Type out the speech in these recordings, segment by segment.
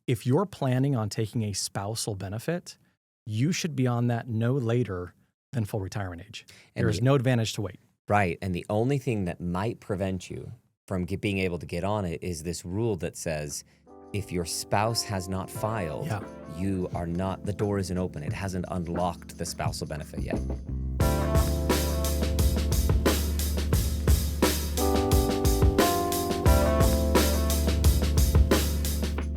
if you're planning on taking a spousal benefit, you should be on that no later than full retirement age. There's no advantage to wait. Right. And the only thing that might prevent you from being able to get on it is this rule that says if your spouse has not filed, you are not, the door isn't open. It hasn't unlocked the spousal benefit yet.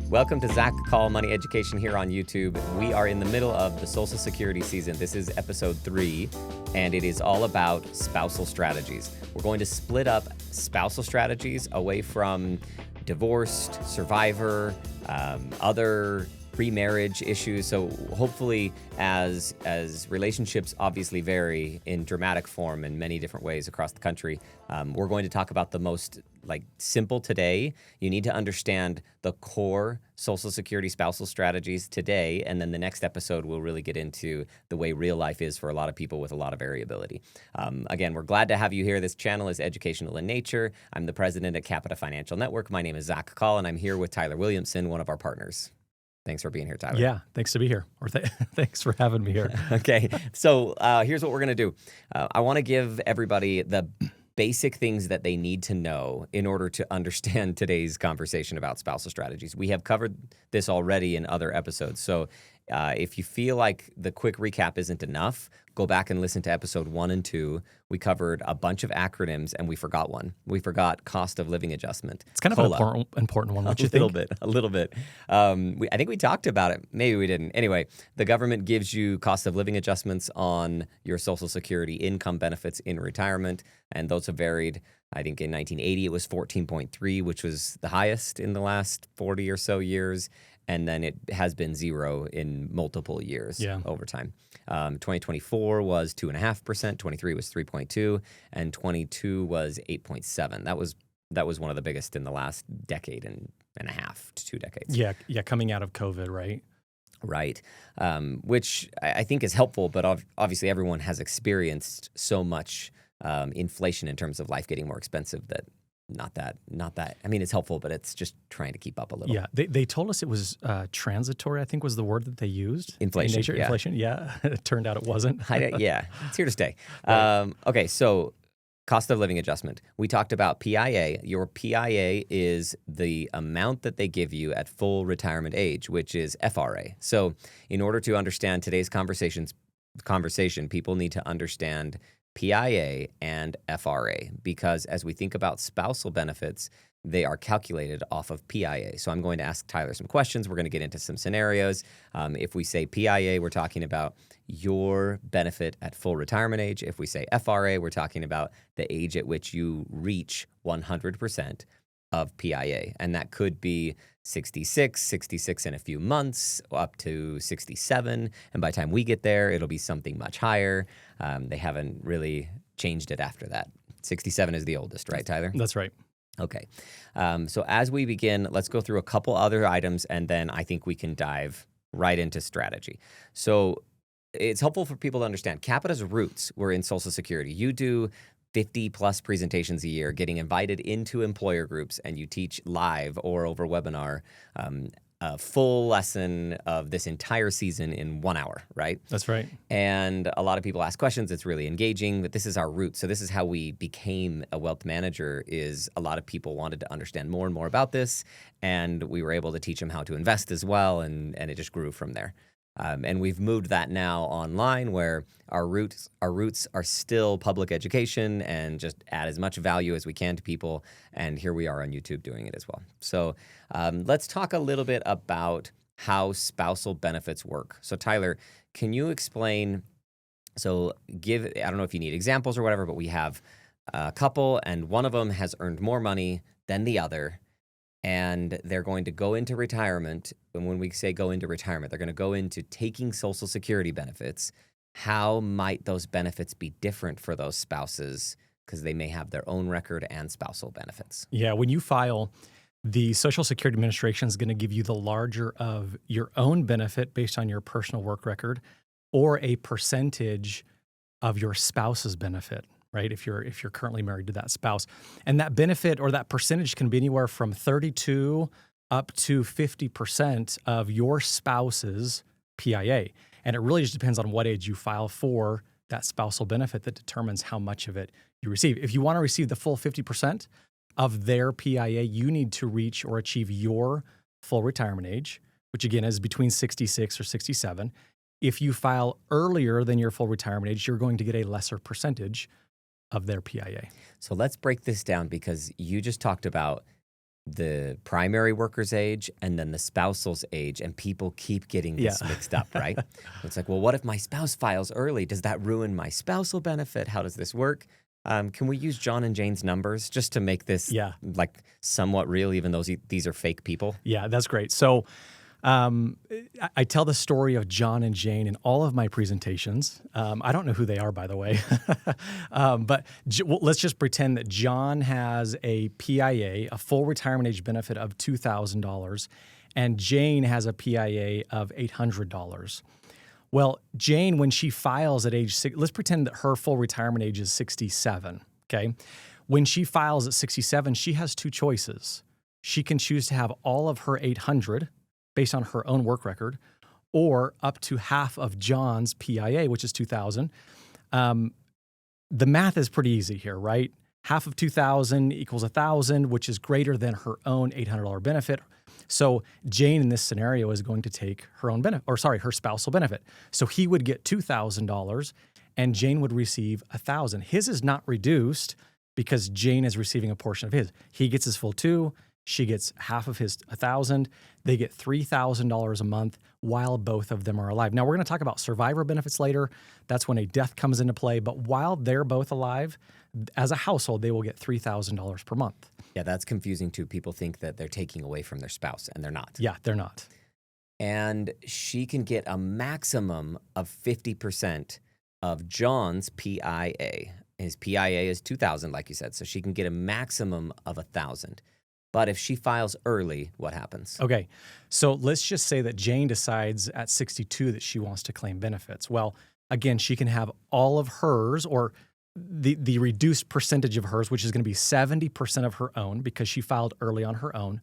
Welcome to Zacc Call Money Education here on YouTube. We are in the middle of the Social Security season. This is episode 3, and it is all about spousal strategies. We're going to split up spousal strategies away from divorced, survivor, other pre-marriage issues. So hopefully as relationships obviously vary in dramatic form in many different ways across the country, we're going to talk about the most simple today. You need to understand the core Social Security spousal strategies today, and then the next episode we'll really get into the way real life is for a lot of people with a lot of variability. Again, we're glad to have you here. This channel is educational in nature. I'm the president at Capita Financial Network. My name is Zacc Call, and I'm here with Tyler Williamson, one of our partners. Thanks for being here, Tyler. Yeah, thanks to be here. Or thanks for having me here. Okay, so here's what we're going to do. I want to give everybody the basic things that they need to know in order to understand today's conversation about spousal strategies. We have covered this already in other episodes, so if you feel like the quick recap isn't enough, go back and listen to episode 1 and 2. We covered a bunch of acronyms, and we forgot one. We forgot cost of living adjustment. It's kind of an important one, don't you think? A little bit. I think we talked about it. Maybe we didn't. Anyway, the government gives you cost of living adjustments on your Social Security income benefits in retirement, and those have varied. I think in 1980 it was 14.3, which was the highest in the last 40 or so years. And then it has been 0 in multiple years over time. 2024 was 2.5%, 23 was 3.2, and 22 was 8.7. That was one of the biggest in the last decade and a half to 2 decades. Yeah, coming out of COVID, right? Right, which I think is helpful, but obviously everyone has experienced so much inflation in terms of life getting more expensive that not that. I mean, it's helpful, but it's just trying to keep up a little. Yeah, they told us it was transitory, I think was the word that they used. Inflation. Inflation, yeah. It turned out it wasn't. Yeah, it's here to stay. Right. Okay, so cost of living adjustment. We talked about PIA. Your PIA is the amount that they give you at full retirement age, which is FRA. So in order to understand today's conversation, people need to understand PIA and FRA, because as we think about spousal benefits, they are calculated off of PIA. So I'm going to ask Tyler some questions. We're going to get into some scenarios. If we say PIA, we're talking about your benefit at full retirement age. If we say FRA, we're talking about the age at which you reach 100% of PIA. And that could be 66 in a few months, up to 67. And by the time we get there, it'll be something much higher. They haven't really changed it after that. 67 is the oldest, right, Tyler? That's right. Okay. So as we begin, let's go through a couple other items, and then I think we can dive right into strategy. So it's helpful for people to understand Capita's roots were in Social Security. You do 50 plus presentations a year, getting invited into employer groups, and you teach live or over webinar a full lesson of this entire season in 1 hour, right? That's right. And a lot of people ask questions. It's really engaging, but this is our root. So this is how we became a wealth manager. Is a lot of people wanted to understand more and more about this, and we were able to teach them how to invest as well, and it just grew from there. And we've moved that now online, where our roots are still public education and just add as much value as we can to people. And here we are on YouTube doing it as well. So let's talk a little bit about how spousal benefits work. So Tyler, can you explain? So I don't know if you need examples or whatever, but we have a couple, and one of them has earned more money than the other. And they're going to go into retirement. And when we say go into retirement, they're going to go into taking Social Security benefits. How might those benefits be different for those spouses? Because they may have their own record and spousal benefits. Yeah, when you file, the Social Security Administration is going to give you the larger of your own benefit based on your personal work record, or a percentage of your spouse's benefit. Right, if you're currently married to that spouse, and that benefit or that percentage can be anywhere from 32 up to 50% of your spouse's PIA. And it really just depends on what age you file for that spousal benefit that determines how much of it you receive. If you want to receive the full 50% of their PIA, you need to reach or achieve your full retirement age, which again is between 66 or 67. If you file earlier than your full retirement age, you're going to get a lesser percentage of their PIA. So let's break this down, because you just talked about the primary worker's age and then the spousal's age, and people keep getting this mixed up, right? It's like, well, what if my spouse files early? Does that ruin my spousal benefit? How does this work? Can we use John and Jane's numbers just to make this like somewhat real, even though these are fake people? Yeah, that's great. So I tell the story of John and Jane in all of my presentations. I don't know who they are, by the way. But let's just pretend that John has a PIA, a full retirement age benefit of $2,000, and Jane has a PIA of $800. Well, Jane, when she files at age 6, let's pretend that her full retirement age is 67, okay? When she files at 67, she has two choices. She can choose to have all of her $800 based on her own work record, or up to half of John's PIA, which is $2,000. The math is pretty easy here, right? Half of $2,000 equals $1,000, which is greater than her own $800 benefit. So Jane in this scenario is going to take her own benefit, her spousal benefit. So he would get $2,000 and Jane would receive $1,000. His is not reduced because Jane is receiving a portion of his. He gets his full $2,000. She gets half of his $1,000. They get $3,000 a month while both of them are alive. Now, we're going to talk about survivor benefits later. That's when a death comes into play. But while they're both alive, as a household, they will get $3,000 per month. Yeah, that's confusing too. People think that they're taking away from their spouse, and they're not. Yeah, they're not. And she can get a maximum of 50% of John's PIA. His PIA is $2,000, like you said. So she can get a maximum of $1,000. But if she files early, what happens? Okay, so let's just say that Jane decides at 62 that she wants to claim benefits. Well, again, she can have all of hers, or the reduced percentage of hers, which is going to be 70% of her own because she filed early on her own,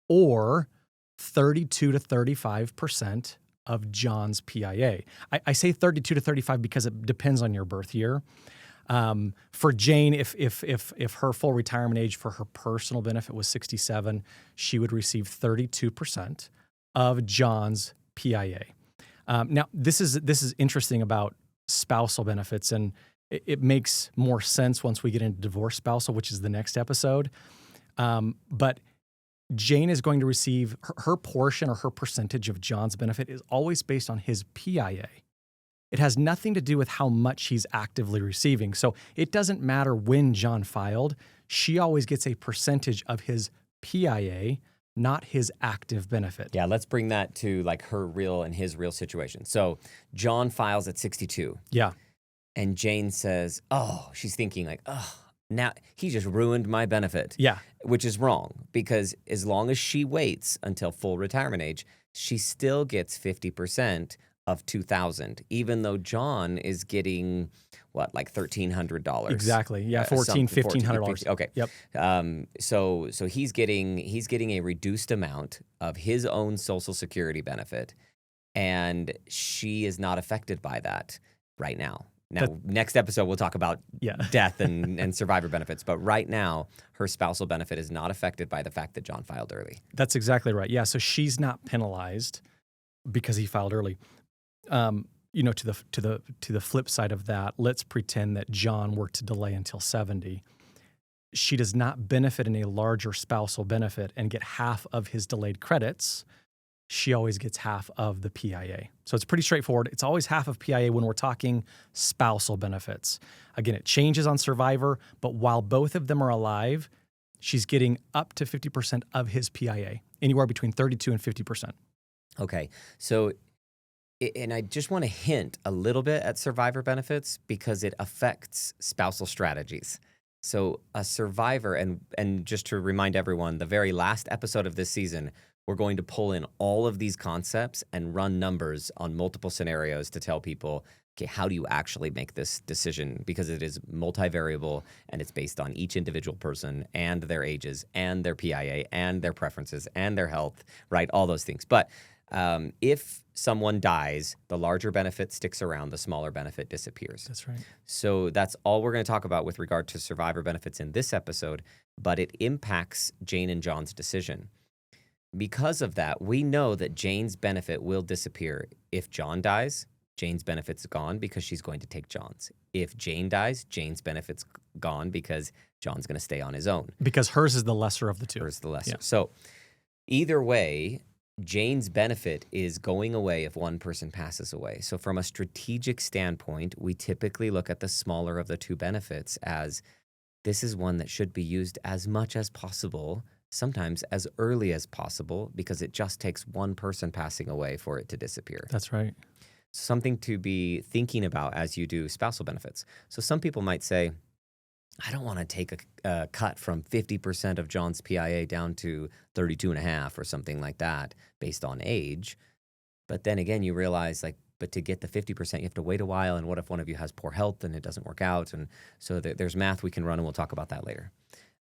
or 32 to 35% of John's PIA. I say 32 to 35 because it depends on your birth year. For Jane, if her full retirement age for her personal benefit was 67, she would receive 32% of John's PIA. Now, this is interesting about spousal benefits, and it makes more sense once we get into divorce spousal, which is the next episode. But Jane is going to receive her portion, or her percentage of John's benefit is always based on his PIA. It has nothing to do with how much he's actively receiving. So it doesn't matter when John filed. She always gets a percentage of his PIA, not his active benefit. Yeah, let's bring that to like his real situation. So John files at 62. Yeah. And Jane says, she's thinking like, now he just ruined my benefit. Yeah. Which is wrong, because as long as she waits until full retirement age, she still gets 50% of $2,000, even though John is getting like $1,300. Exactly. Yeah, $1,500. Okay. Yep. So he's getting a reduced amount of his own Social Security benefit, and she is not affected by that right now. Now, next episode, we'll talk about death and survivor benefits. But right now, her spousal benefit is not affected by the fact that John filed early. That's exactly right. Yeah, so she's not penalized because he filed early. To the flip side of that, let's pretend that John were to delay until 70. She does not benefit in a larger spousal benefit and get half of his delayed credits. She always gets half of the PIA. So it's pretty straightforward. It's always half of PIA when we're talking spousal benefits. Again, it changes on survivor, but while both of them are alive, she's getting up to 50% of his PIA, anywhere between 32 and 50%. Okay, so and I just want to hint a little bit at survivor benefits because it affects spousal strategies. So a survivor, and just to remind everyone, the very last episode of this season, we're going to pull in all of these concepts and run numbers on multiple scenarios to tell people, okay, how do you actually make this decision? Because it is multivariable and it's based on each individual person and their ages and their PIA and their preferences and their health, right? All those things. But if someone dies, the larger benefit sticks around, the smaller benefit disappears. That's right. So that's all we're going to talk about with regard to survivor benefits in this episode, but it impacts Jane and John's decision. Because of that, we know that Jane's benefit will disappear. If John dies, Jane's benefit's gone because she's going to take John's. If Jane dies, Jane's benefit's gone because John's going to stay on his own. Because hers is the lesser of the two. Hers is the lesser. Yeah. So either way, Jane's benefit is going away if one person passes away. So from a strategic standpoint, we typically look at the smaller of the two benefits as this is one that should be used as much as possible, sometimes as early as possible, because it just takes one person passing away for it to disappear. That's right. Something to be thinking about as you do spousal benefits. So some people might say, I don't want to take a cut from 50% of John's PIA down to 32.5 or something like that based on age. But then again, you realize but to get the 50%, you have to wait a while. And what if one of you has poor health and it doesn't work out? And so there's math we can run, and we'll talk about that later.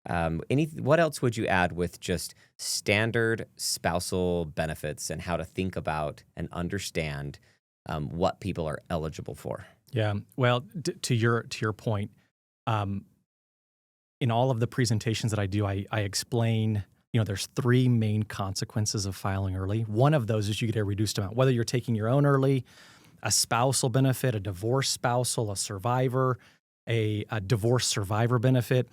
What else would you add with just standard spousal benefits and how to think about and understand what people are eligible for? Yeah. Well, to your point, in all of the presentations that I do, I explain, there's three main consequences of filing early. One of those is you get a reduced amount, whether you're taking your own early, a spousal benefit, a divorce spousal, a survivor, a divorce survivor benefit.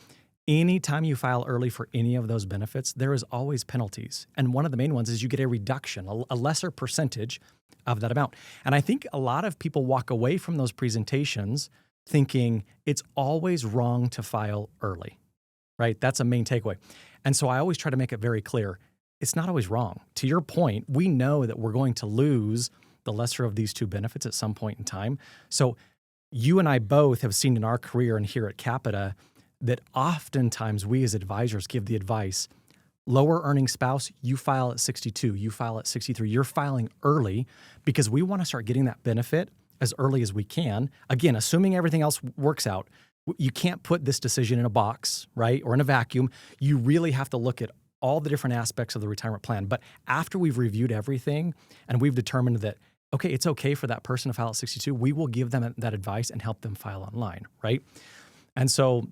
Anytime you file early for any of those benefits, there is always penalties. And one of the main ones is you get a reduction, a lesser percentage of that amount. And I think a lot of people walk away from those presentations thinking it's always wrong to file early, right? That's a main takeaway. And so I always try to make it very clear, it's not always wrong. To your point, we know that we're going to lose the lesser of these two benefits at some point in time. So you and I both have seen in our career and here at Capita that oftentimes we as advisors give the advice, lower earning spouse, you file at 62, you file at 63. You're filing early because we want to start getting that benefit as early as we can. Again, assuming everything else works out, you can't put this decision in a box, right, or in a vacuum. You really have to look at all the different aspects of the retirement plan. But after we've reviewed everything and we've determined that, okay, it's okay for that person to file at 62, we will give them that advice and help them file online, right? And so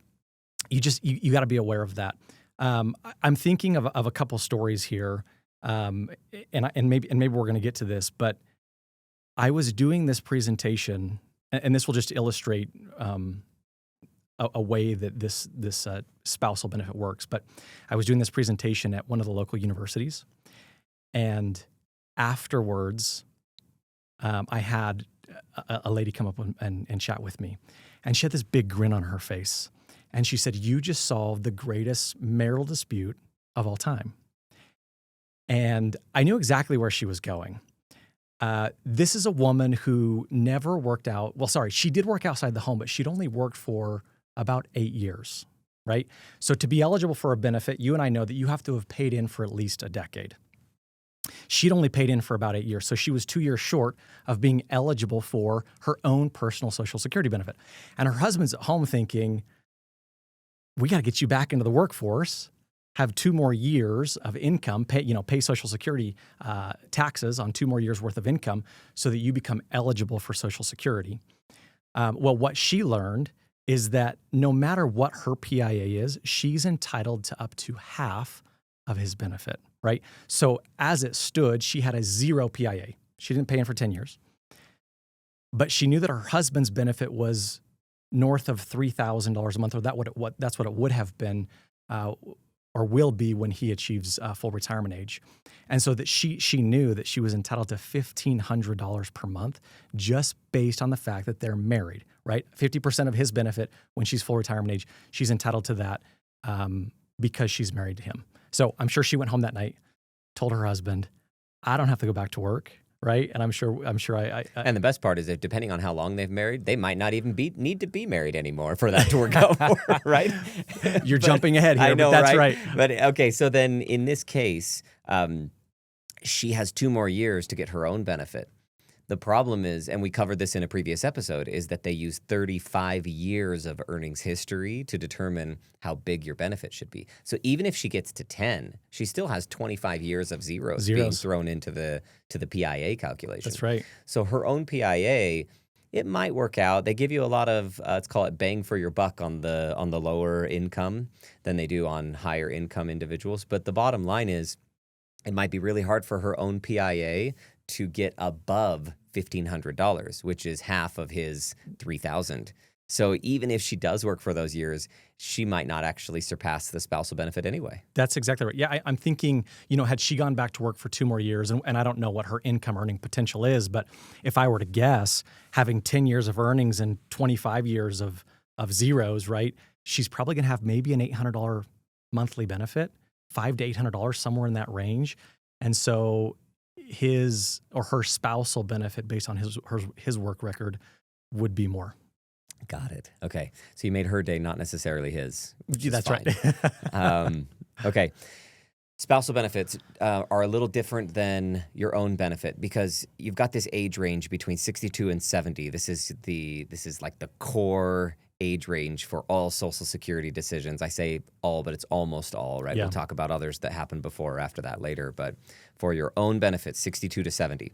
you got to be aware of that. I'm thinking of a couple stories here, and maybe we're going to get to this, but I was doing this presentation, and this will just illustrate a way that this spousal benefit works. But I was doing this presentation at one of the local universities, and afterwards, I had a lady come up and chat with me, and she had this big grin on her face. And she said, "You just solved the greatest marital dispute of all time." And I knew exactly where she was going. This is a woman who never worked out. Well, sorry, she did work outside the home, but she'd only worked for about 8 years, right? So to be eligible for a benefit, you and I know that you have to have paid in for at least a decade. She'd only paid in for about 8 years, so she was 2 years short of being eligible for her own personal Social Security benefit. And her husband's at home thinking, we got to get you back into the workforce, have 2 more years of income, pay Social Security taxes on 2 more years worth of income so that you become eligible for Social Security. Well, what she learned is that no matter what her PIA is, she's entitled to up to half of his benefit, right? So as it stood, she had a 0 PIA. She didn't pay in for 10 years. But she knew that her husband's benefit was north of $3,000 a month, or that's what it would have been or will be when he achieves full retirement age. And so that she knew that she was entitled to $1,500 per month just based on the fact that they're married, right? 50% of his benefit when she's full retirement age, she's entitled to that because she's married to him. So I'm sure she went home that night, told her husband, I don't have to go back to work. Right, and I'm sure I. And the best part is that depending on how long they've married, they might not even need to be married anymore for that to work out for, right? You're jumping ahead here, I know, but that's right. But okay, so then in this case, she has 2 more years to get her own benefit. The problem is, and we covered this in a previous episode, is that they use 35 years of earnings history to determine how big your benefit should be. So even if she gets to 10, she still has 25 years of zeros being thrown into the PIA calculation. That's right. So her own PIA, it might work out. They give you a lot of, let's call it bang for your buck on the lower income than they do on higher income individuals. But the bottom line is, it might be really hard for her own PIA to get above $1,500, which is half of his $3,000. So even if she does work for those years, she might not actually surpass the spousal benefit anyway. That's exactly right. Yeah, I'm thinking, had she gone back to work for 2 more years, and I don't know what her income earning potential is, but if I were to guess, having 10 years of earnings and 25 years of zeros, right, she's probably going to have maybe an $800 monthly benefit, $500 to $800, somewhere in that range. And so his or her spousal benefit based on his work record would be more. Got it. Okay. So you made her day, not necessarily his. That's fine. right. Okay. Spousal benefits are a little different than your own benefit because you've got this age range between 62 and 70. This is like the core age range for all Social Security decisions. I say all, but it's almost all, right? Yeah. We'll talk about others that happen before or after that later. But for your own benefit, 62 to 70.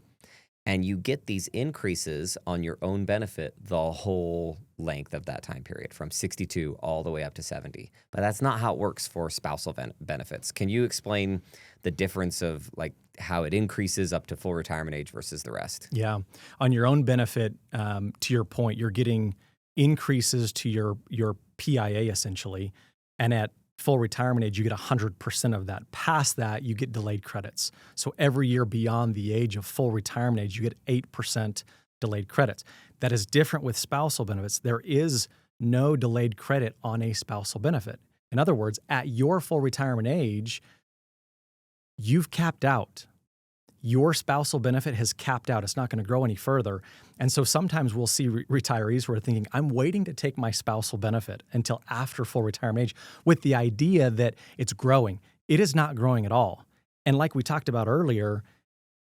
And you get these increases on your own benefit the whole length of that time period, from 62 all the way up to 70. But that's not how it works for spousal benefits. Can you explain the difference of like how it increases up to full retirement age versus the rest? Yeah. On your own benefit, to your point, you're getting increases to your PIA essentially. And at full retirement age, you get 100% of that. Past that, you get delayed credits. So every year beyond the age of full retirement age, you get 8% delayed credits. That is different with spousal benefits. There is no delayed credit on a spousal benefit. In other words, at your full retirement age, you've capped out. Your spousal benefit has capped out. It's not going to grow any further. And so sometimes we'll see retirees who are thinking, I'm waiting to take my spousal benefit until after full retirement age with the idea that it's growing. It is not growing at all. And like we talked about earlier,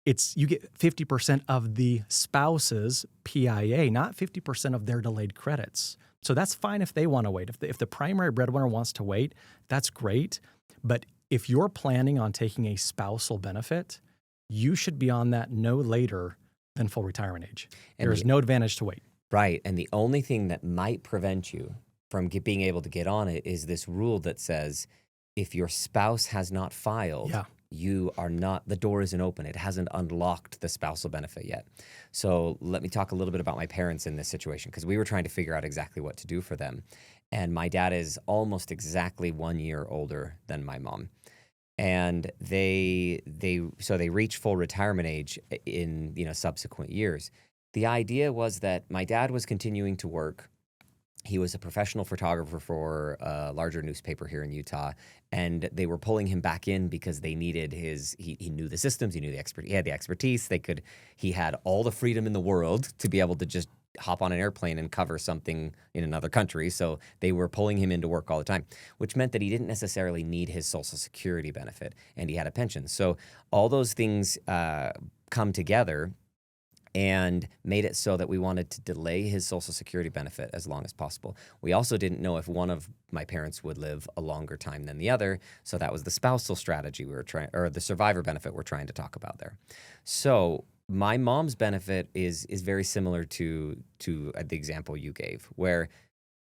you get 50% of the spouse's PIA, not 50% of their delayed credits. So that's fine if they want to wait. If the primary breadwinner wants to wait, that's great. But if you're planning on taking a spousal benefit, you should be on that no later than full retirement age. There is no advantage to wait. Right. And the only thing that might prevent you from being able to get on it is this rule that says if your spouse has not filed, you are not, the door isn't open. It hasn't unlocked the spousal benefit yet. So let me talk a little bit about my parents in this situation because we were trying to figure out exactly what to do for them. And my dad is almost exactly 1 year older than my mom. And they reach full retirement age in subsequent years. The idea was that my dad was continuing to work. He was a professional photographer for a larger newspaper here in Utah, and they were pulling him back in because they needed he knew the systems, he knew the expert, he had the expertise. He had all the freedom in the world to be able to just hop on an airplane and cover something in another country. So they were pulling him into work all the time, which meant that he didn't necessarily need his Social Security benefit, and he had a pension. So all those things come together and made it so that we wanted to delay his Social Security benefit as long as possible. We also didn't know if one of my parents would live a longer time than the other, so that was the spousal strategy or the survivor benefit we're trying to talk about there. So my mom's benefit is very similar to the example you gave,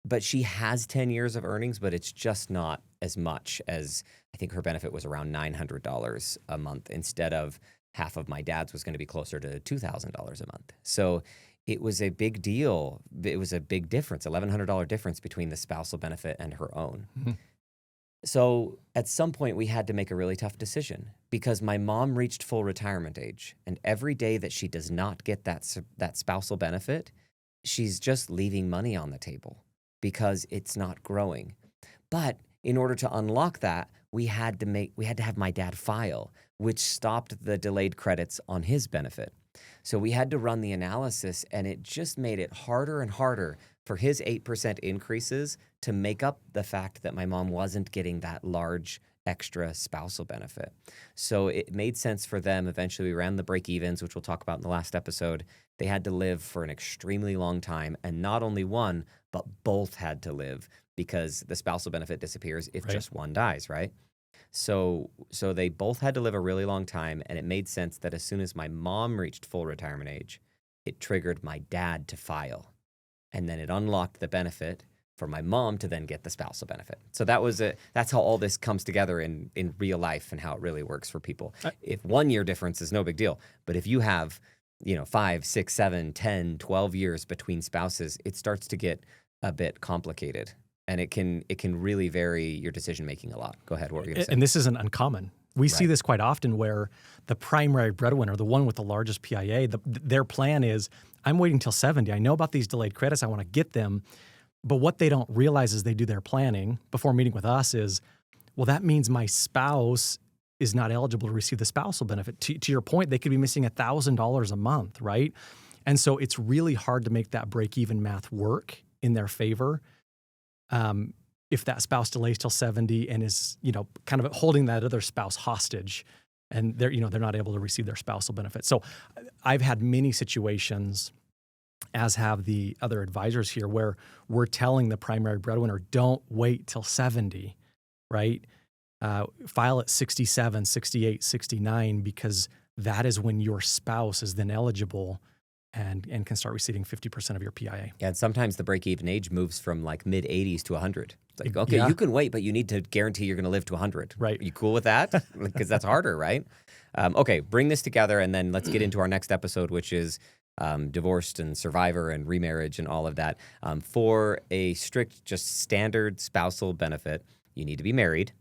but she has 10 years of earnings, but it's just not as much as, I think her benefit was around $900 a month instead of half of my dad's was going to be closer to $2,000 a month. So it was a big deal. It was a big difference, $1,100 difference between the spousal benefit and her own. Mm-hmm. So at some point we had to make a really tough decision because my mom reached full retirement age, and every day that she does not get that spousal benefit, she's just leaving money on the table because it's not growing. But in order to unlock that, we had to have my dad file, which stopped the delayed credits on his benefit. So we had to run the analysis, and it just made it harder and harder for his 8% increases to make up the fact that my mom wasn't getting that large extra spousal benefit. So it made sense for them. Eventually, we ran the break evens, which we'll talk about in the last episode. They had to live for an extremely long time, and not only one, but both had to live because the spousal benefit disappears if just one dies, right? So they both had to live a really long time, and it made sense that as soon as my mom reached full retirement age, it triggered my dad to file, and then it unlocked the benefit for my mom to then get the spousal benefit. So that's how all this comes together in real life and how it really works for people. If 1 year difference is no big deal, but if you have 5, 6, 7, 10, 12 years between spouses, it starts to get a bit complicated. And it can really vary your decision making a lot. Go ahead, what were you going to say? And this isn't uncommon. We see this quite often where the primary breadwinner, the one with the largest PIA, their plan is, I'm waiting till 70. I know about these delayed credits. I want to get them. But what they don't realize as they do their planning before meeting with us is, well, that means my spouse is not eligible to receive the spousal benefit. To your point, they could be missing $1,000 a month, right? And so it's really hard to make that break-even math work in their favor if that spouse delays till 70 and is, kind of holding that other spouse hostage, and they're not able to receive their spousal benefit. So I've had many situations, as have the other advisors here, where we're telling the primary breadwinner, don't wait till 70, right? File at 67, 68, 69, because that is when your spouse is then eligible and can start receiving 50% of your PIA. Yeah, and sometimes the break-even age moves from like mid-80s to 100. It's like, okay, you can wait, but you need to guarantee you're going to live to 100. Right. Are you cool with that? Because that's harder, right? Okay, bring this together, and then let's get into our next episode, which is divorced and survivor and remarriage and all of that. For a strict, just standard spousal benefit, you need to be married,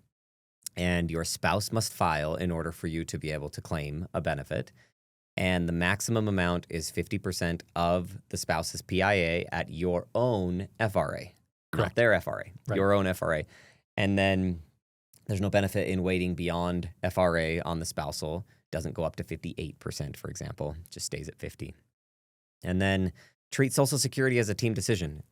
and your spouse must file in order for you to be able to claim a benefit. And the maximum amount is 50% of the spouse's PIA at your own FRA, not their FRA, your own FRA. And then there's no benefit in waiting beyond FRA on the spousal. Doesn't go up to 58%, for example. It just stays at 50. And then treat Social Security as a team decision.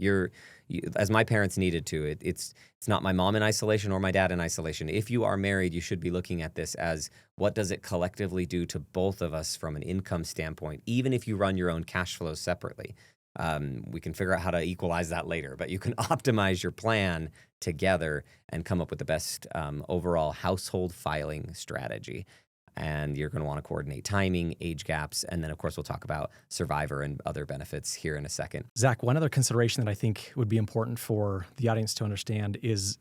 As my parents needed to. It's not my mom in isolation or my dad in isolation. If you are married, you should be looking at this as, what does it collectively do to both of us from an income standpoint, even if you run your own cash flows separately. We can figure out how to equalize that later, but you can optimize your plan together and come up with the best overall household filing strategy. And you're going to want to coordinate timing, age gaps, and then, of course, we'll talk about survivor and other benefits here in a second. Zacc, one other consideration that I think would be important for the audience to understand is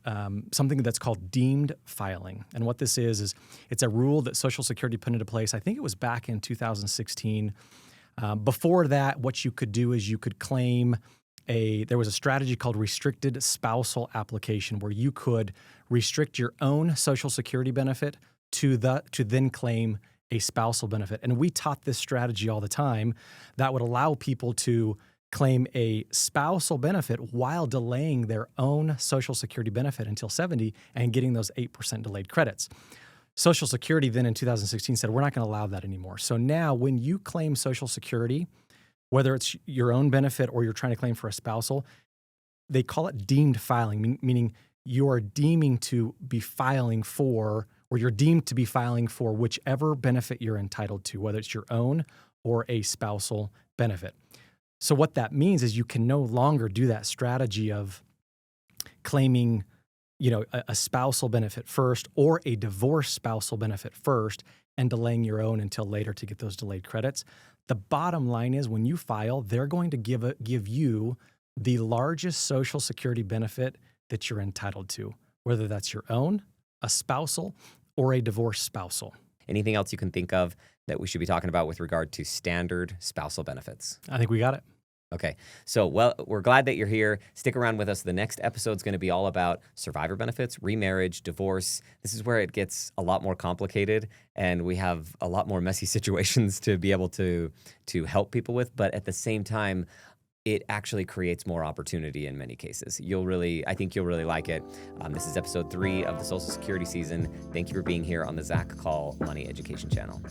something that's called deemed filing. And what this is it's a rule that Social Security put into place. I think it was back in 2016. Before that, what you could do is you could claim there was a strategy called restricted spousal application, where you could restrict your own Social Security benefit to then claim a spousal benefit. And we taught this strategy all the time that would allow people to claim a spousal benefit while delaying their own Social Security benefit until 70 and getting those 8% delayed credits. Social Security then in 2016 said, we're not going to allow that anymore. So now when you claim Social Security, whether it's your own benefit or you're trying to claim for a spousal, they call it deemed filing, meaning you are deeming to be filing for, or you're deemed to be filing for whichever benefit you're entitled to, whether it's your own or a spousal benefit. So what that means is you can no longer do that strategy of claiming, a spousal benefit first or a divorce spousal benefit first and delaying your own until later to get those delayed credits. The bottom line is when you file, they're going to give you the largest Social Security benefit that you're entitled to, whether that's your own, a spousal, or a divorce spousal. Anything else you can think of that we should be talking about with regard to standard spousal benefits? I think we got it. Okay. So, we're glad that you're here. Stick around with us. The next episode's going to be all about survivor benefits, remarriage, divorce. This is where it gets a lot more complicated, and we have a lot more messy situations to be able to help people with. But at the same time, it actually creates more opportunity in many cases. I think you'll really like it. This is episode 3 of the Social Security season. Thank you for being here on the Zacc Call Money Education channel.